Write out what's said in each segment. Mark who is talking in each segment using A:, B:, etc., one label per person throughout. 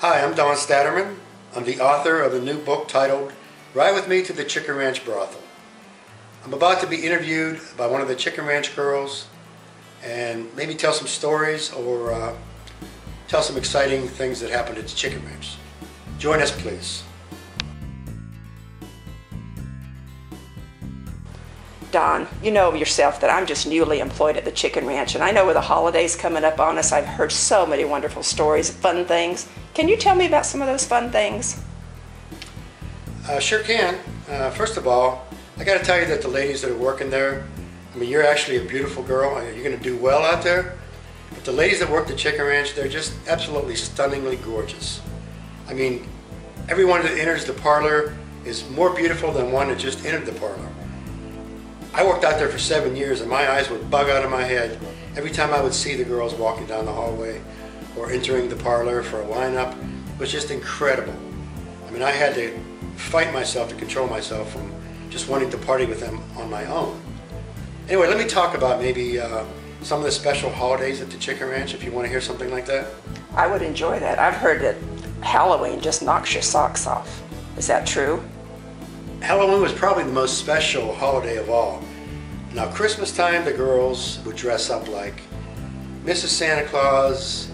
A: Hi, I'm Don Statterman. I'm the author of a new book titled Ride With Me to the Chicken Ranch Brothel. I'm about to be interviewed by one of the Chicken Ranch girls and maybe tell some stories or tell some exciting things that happened at the Chicken Ranch. Join us, please.
B: Don, you know yourself that I'm just newly employed at the Chicken Ranch, and I know with the holidays coming up on us, I've heard so many wonderful stories, fun things. Can you tell me about some of those fun things?
A: Sure can. First of all, I got to tell you that the ladies that are working there, I mean, you're actually a beautiful girl. You're going to do well out there. But the ladies that work the Chicken Ranch, they're just absolutely stunningly gorgeous. I mean, everyone that enters the parlor is more beautiful than one that just entered the parlor. I worked out there for 7 years and my eyes would bug out of my head every time I would see the girls walking down the hallway or entering the parlor for a lineup. It was just incredible. I mean, I had to fight myself to control myself from just wanting to party with them on my own. Anyway, let me talk about maybe some of the special holidays at the Chicken Ranch, if you want to hear something like that.
B: I would enjoy that. I've heard that Halloween just knocks your socks off. Is that true?
A: Halloween was probably the most special holiday of all. Now, Christmas time, the girls would dress up like Mrs. Santa Claus,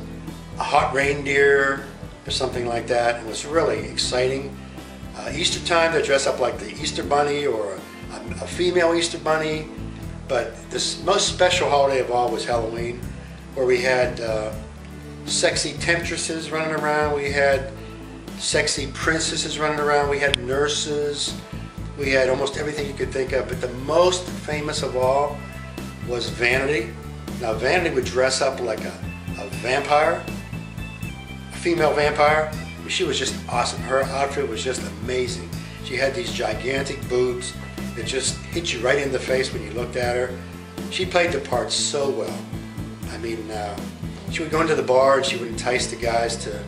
A: a hot reindeer, or something like that. It was really exciting. Easter time, they dress up like the Easter Bunny or a female Easter Bunny. But the most special holiday of all was Halloween, where we had sexy temptresses running around. We had sexy princesses running around. We had nurses. We had almost everything you could think of. But the most famous of all was Vanity. Now, Vanity would dress up like a vampire, a female vampire. She was just awesome. Her outfit was just amazing. She had these gigantic boobs that just hit you right in the face when you looked at her. She played the part so well. I mean, she would go into the bar and she would entice the guys to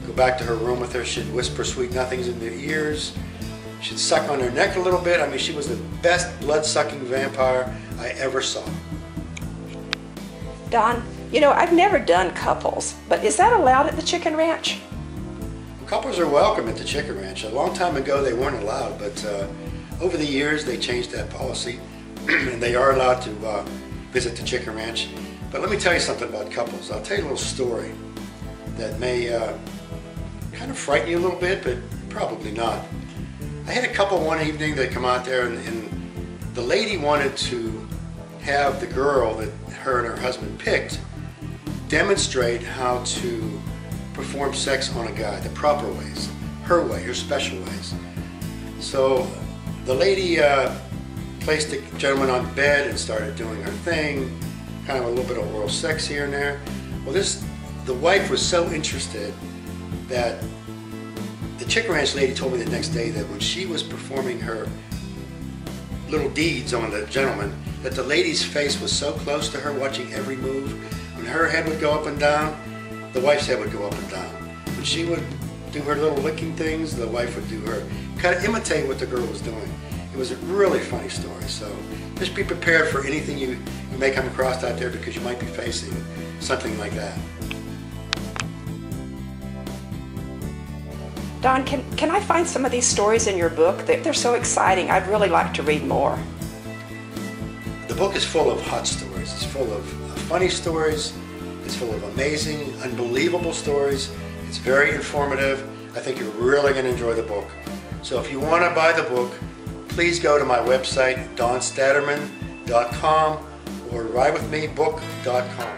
A: go back to her room with her. She'd whisper sweet nothings in their ears. She'd suck on their neck a little bit. I mean, she was the best blood-sucking vampire I ever saw.
B: Don, you know, I've never done couples, but is that allowed at the Chicken Ranch?
A: Couples are welcome at the Chicken Ranch. A long time ago they weren't allowed, but over the years they changed that policy and they are allowed to visit the Chicken Ranch. But let me tell you something about couples. I'll tell you a little story that may kind of frighten you a little bit, but probably not. I had a couple one evening that come out there and the lady wanted to have the girl that her and her husband picked demonstrate how to perform sex on a guy, the proper ways, her way, her special ways. So the lady placed the gentleman on the bed and started doing her thing, kind of a little bit of oral sex here and there. Well, the wife was so interested that the Chicken Ranch lady told me the next day that when she was performing her little deeds on the gentleman, that the lady's face was so close to her, watching every move. When her head would go up and down, the wife's head would go up and down. When she would do her little licking things, the wife would do her, kind of imitate what the girl was doing. It was a really funny story, so just be prepared for anything you may come across out there because you might be facing something like that.
B: Don, can I find some of these stories in your book? They're so exciting. I'd really like to read more.
A: The book is full of hot stories. It's full of funny stories. It's full of amazing, unbelievable stories. It's very informative. I think you're really going to enjoy the book. So if you want to buy the book, please go to my website, donstatterman.com or ridewithmebook.com.